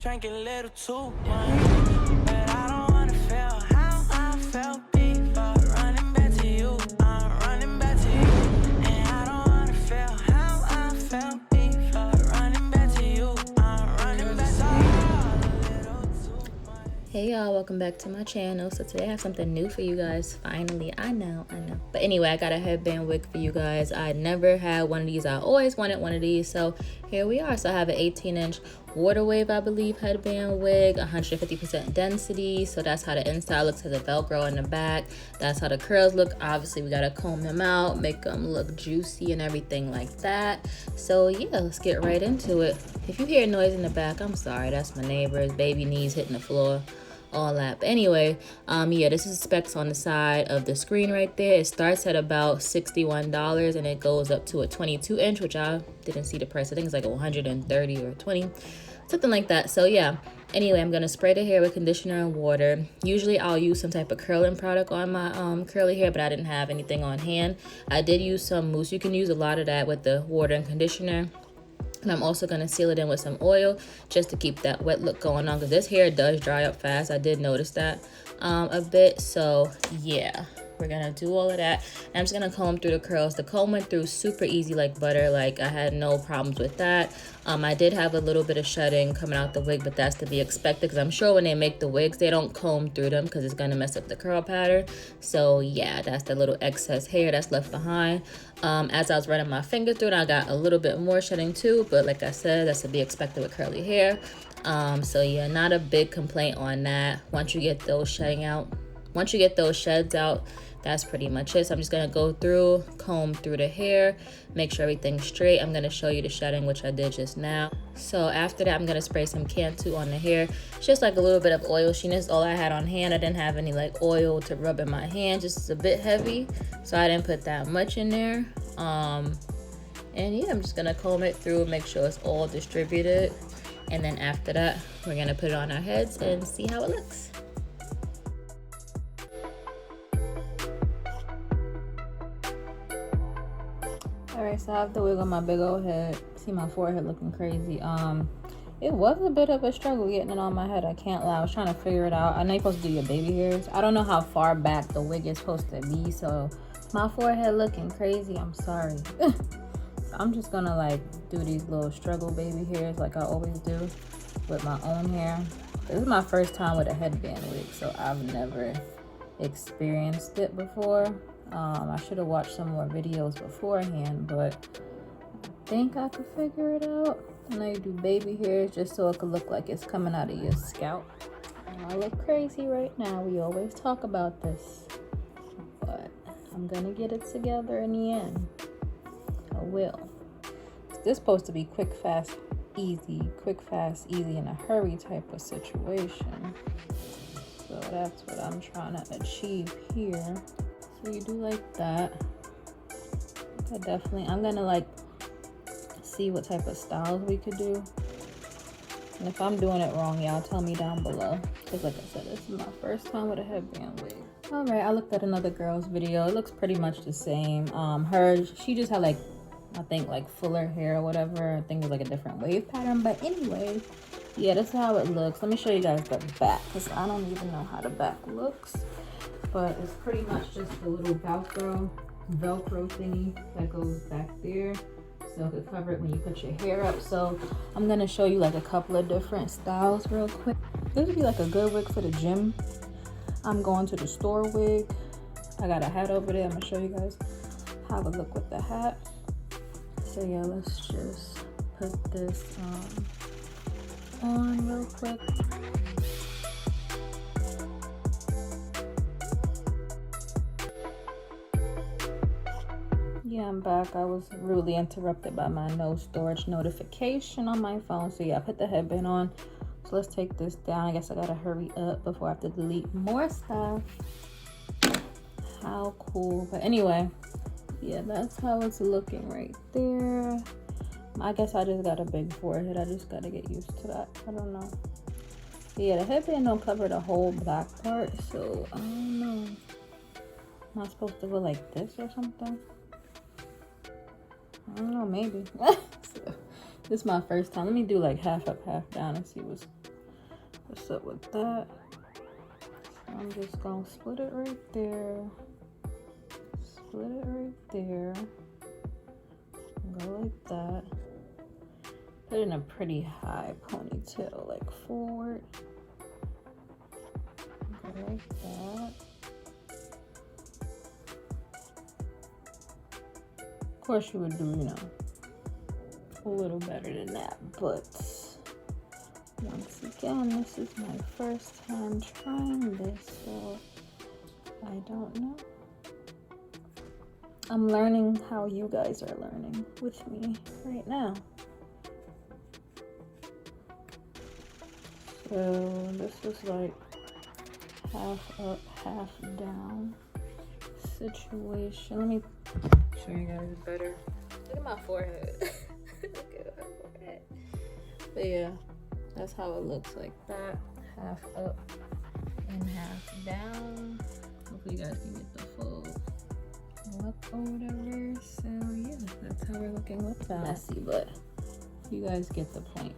Drank a little too much, but I don't wanna feel how I felt before. Running back to you, I'm running back to you. And I don't wanna feel how I felt before. Running back to you, I'm running back to you. Hey y'all, welcome back to my channel. So today I have something new for you guys. Finally, I know. But anyway, I got a headband wig for you guys. I never had one of these. I always wanted one of these. So here we are. So I have an 18-inch water wave, I believe, headband wig, 150% density. So that's how the inside looks, has a Velcro in the back. That's how the curls look. Obviously, we gotta comb them out, make them look juicy and everything like that. So yeah, let's get right into it. If you hear noise in the back, I'm sorry. That's my neighbor's baby knees hitting the floor. All that. But anyway, yeah, this is specs on the side of the screen right there. It starts at about $61 and it goes up to a 22-inch, which I didn't see the price. I think it's like 130 or 20, something like that. So yeah, anyway, I'm gonna spray the hair with conditioner and water. Usually I'll use some type of curling product on my curly hair, but I didn't have anything on hand. I did use some mousse. You can use a lot of that with the water and conditioner. And I'm also going to seal it in with some oil just to keep that wet look going on, because this hair does dry up fast. I did notice that a bit. So yeah, we're going to do all of that. And I'm just going to comb through the curls. The comb went through super easy like butter. Like I had no problems with that. I did have a little bit of shedding coming out the wig, but that's to be expected, because I'm sure when they make the wigs, they don't comb through them because it's going to mess up the curl pattern. So yeah, that's the little excess hair that's left behind. As I was running my finger through it, I got a little bit more shedding too, but like I said, that's to be expected with curly hair. So yeah, not a big complaint on that. Once you get those sheds out, that's pretty much it. So I'm just gonna go through, comb through the hair, make sure everything's straight. I'm gonna show you the shedding, which I did just now. So after that, I'm gonna spray some Cantu on the hair. It's just like a little bit of oil sheeness, all I had on hand. I didn't have any like oil to rub in my hand, just a bit heavy, so I didn't put that much in there. And yeah, I'm just gonna comb it through, make sure it's all distributed, and then after that, we're gonna put it on our heads and see how it looks. Alright, so I have the wig on my big old head. See my forehead looking crazy. It was a bit of a struggle getting it on my head, I can't lie. I was trying to figure it out. I know you're supposed to do your baby hairs. I don't know how far back the wig is supposed to be, so my forehead looking crazy, I'm sorry. So I'm just gonna like do these little struggle baby hairs like I always do with my own hair. This is my first time with a headband wig, so I've never experienced it before. I should have watched some more videos beforehand, but I think I could figure it out. I know you do baby hairs just so it could look like it's coming out of your scalp. I look crazy right now. We always talk about this, but I'm gonna get it together in the end. I will. This is supposed to be quick, fast, easy. Quick, fast, easy, in a hurry type of situation. So that's what I'm trying to achieve here. So you do like that. I'm gonna like see what type of styles we could do. And if I'm doing it wrong, y'all tell me down below. Because like I said, this is my first time with a headband wig. Alright, I looked at another girl's video. It looks pretty much the same. She just had like, I think like fuller hair or whatever. I think it was like a different wave pattern. But anyway, yeah, this is how it looks. Let me show you guys the back, because I don't even know how the back looks. But it's pretty much just a little Velcro thingy that goes back there, so it could cover it when you put your hair up. So I'm gonna show you like a couple of different styles real quick. This would be like a good wig for the gym. I'm going to the store wig. I got a hat over there. I'm gonna show you guys how it look with the hat. So yeah, let's just put this on real quick. Yeah, I'm back. I was rudely interrupted by my no storage notification on my phone. So yeah, I put the headband on. So let's take this down. I guess I gotta hurry up before I have to delete more stuff. How cool. But anyway, yeah, that's how it's looking right there. I guess I just got a big forehead. I just gotta get used to that. I don't know. Yeah, the headband don't cover the whole black part, so I don't know. Am I supposed to go like this or something? I don't know, maybe. So, this is my first time. Let me do like half up, half down and see what's What's up with that? So I'm just gonna split it right there. Split it right there. Go like that. Put in a pretty high ponytail, like forward. Go like that. Of course you would do, you know, a little better than that, but once again, this is my first time trying this, so I don't know. I'm learning how you guys are learning with me right now. So this is like half up, half down situation. Let me show you guys better. Look at my forehead. Look at my forehead. But yeah, that's how it looks like that. Half up and half down. Hopefully you guys can get the full look or whatever. So yeah, that's how we're looking with that. Messy, but you guys get the point.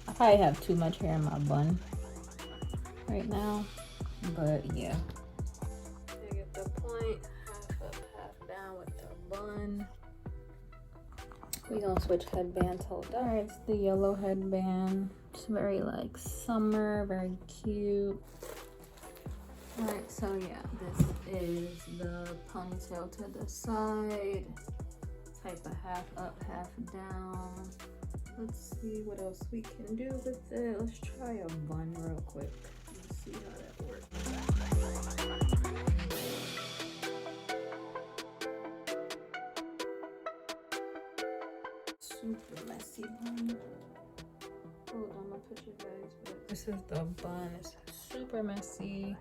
I probably have too much hair in my bun right now, but yeah. You get the point. Half up, half down with the bun. We're gonna switch headbands. Hold on. Alright, it's the yellow headband. It's very like summer, very cute. Alright, so yeah, this is the ponytail to the side. Type of half up, half down. Let's see what else we can do with it. Let's try a bun real quick. Let's see how that works. Super messy bun. Hold on, I'm gonna put you guys back. This is the bun. It's super messy,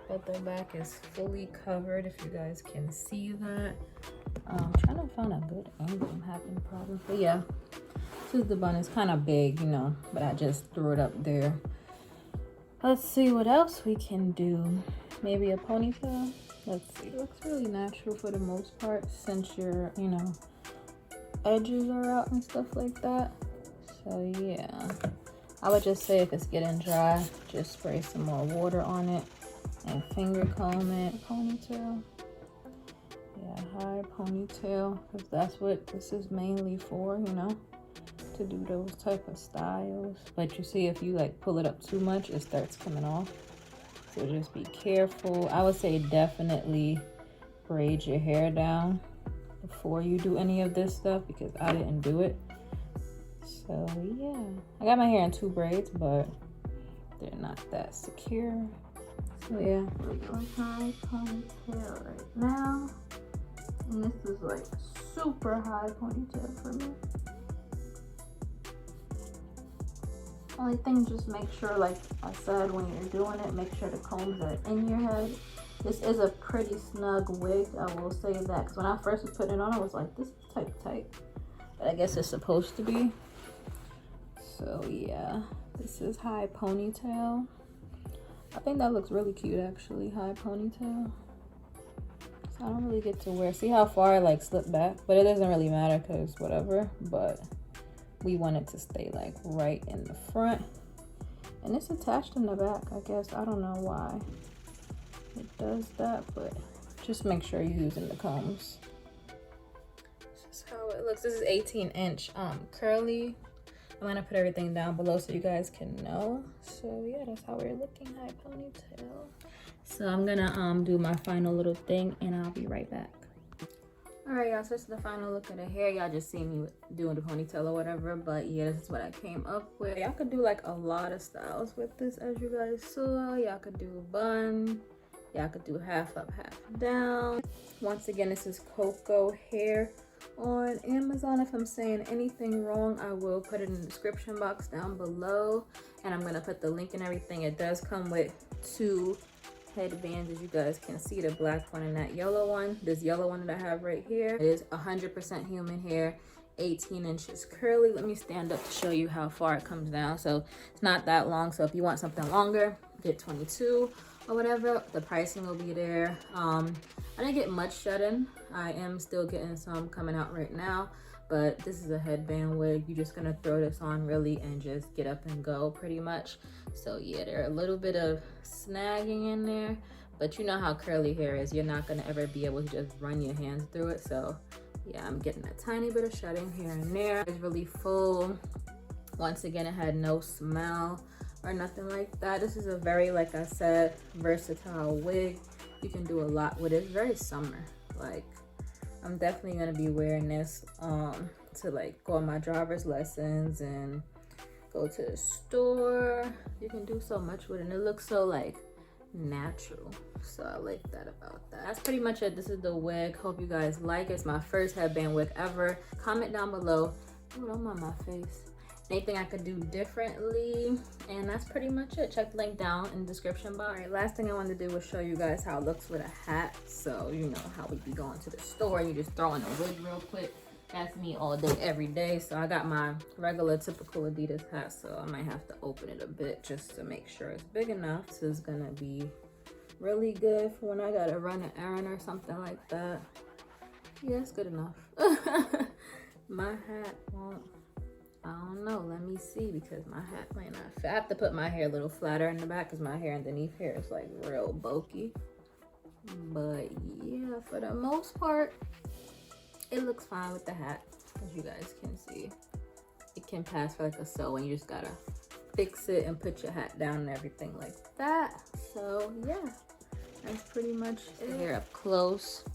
but the back is fully covered, if you guys can see that. I'm trying to find a good angle. I'm having problems, but yeah. This is the bun. It's kind of big, you know, but I just threw it up there. Let's see what else we can do. Maybe a ponytail. Let's see. It looks really natural for the most part, since your, you know, edges are out and stuff like that. So yeah, I would just say if it's getting dry, just spray some more water on it and finger comb it. Ponytail. Yeah, high ponytail, because that's what this is mainly for, you know, to do those type of styles. But you see, if you like pull it up too much, it starts coming off. So just be careful. I would say definitely braid your hair down before you do any of this stuff, because I didn't do it. So yeah, I got my hair in 2 braids, but they're not that secure. So yeah, we're doing high ponytail right now. And this is like super high ponytail for me. Only thing, just make sure, like I said, when you're doing it, make sure the combs are in your head. This is a pretty snug wig, I will say that, because when I first was putting it on, I was like, this is type tight. But I guess it's supposed to be. So yeah, this is high ponytail. I think that looks really cute, actually, high ponytail. So I don't really get to wear. See how far I like slip back? But it doesn't really matter, because whatever. But we want it to stay like right in the front. And it's attached in the back, I guess. I don't know why it does that, but just make sure you're using the combs. This is how it looks. This is 18-inch curly. I'm gonna put everything down below so you guys can know. So yeah, that's how we're looking. High ponytail. So I'm gonna do my final little thing, and I'll be right back. All right, y'all, so this is the final look of the hair. Y'all just see me doing the ponytail or whatever, but yeah, this is what I came up with. Y'all could do like a lot of styles with this, as you guys saw. Y'all could do a bun. Y'all could do half up, half down. Once again, this is Cocoa Hair on Amazon. If I'm saying anything wrong, I will put it in the description box down below, and I'm gonna put the link and everything. It does come with 2 headbands, as you guys can see, the black one and that yellow one. This yellow one that I have right here, it is 100% human hair, 18 inches curly. Let me stand up to show you how far it comes down. So it's not that long, so if you want something longer, get 22 or whatever. The pricing will be there. I didn't get much shedding. I am still getting some coming out right now, but this is a headband wig. You're just gonna throw this on really and just get up and go pretty much. So yeah, there are a little bit of snagging in there, but you know how curly hair is. You're not gonna ever be able to just run your hands through it. So yeah, I'm getting a tiny bit of shedding here and there. It's really full. Once again, it had no smell or nothing like that. This is a very, like I said, versatile wig. You can do a lot with it. It's very summer. Like, I'm definitely gonna be wearing this to like go on my driver's lessons and go to the store. You can do so much with it, and it looks so like natural. So I like that about that. That's pretty much it. This is the wig. Hope you guys like it. It's my first headband wig ever. Comment down below. Oh, don't mind my face. Anything I could do differently, and that's pretty much it. Check the link down in the description box. All right, last thing I wanted to do was show you guys how it looks with a hat. So you know how we be going to the store and you just throw in a wig real quick. That's me all day every day. So I got my regular typical Adidas hat, so I might have to open it a bit just to make sure it's big enough. This is gonna be really good for when I gotta run an errand or something like that. Yeah, it's good enough. My hat won't, I don't know, let me see, because my hat might not fit. I have to put my hair a little flatter in the back because my hair underneath here is like real bulky. But yeah, for the most part, it looks fine with the hat. As you guys can see, it can pass for like a sew, and you just gotta fix it and put your hat down and everything like that. So yeah, that's pretty much it. Here up close.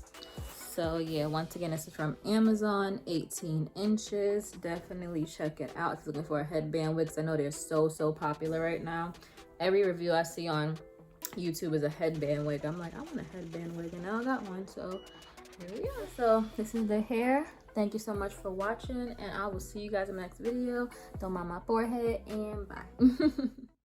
So yeah, once again, this is from Amazon, 18 inches. Definitely check it out if you're looking for a headband wig, because I know they're so popular right now. Every review I see on YouTube is a headband wig. I'm like, I want a headband wig, and now I got one. So here we are. So this is the hair. Thank you so much for watching, and I will see you guys in the next video. Don't mind my forehead, and bye.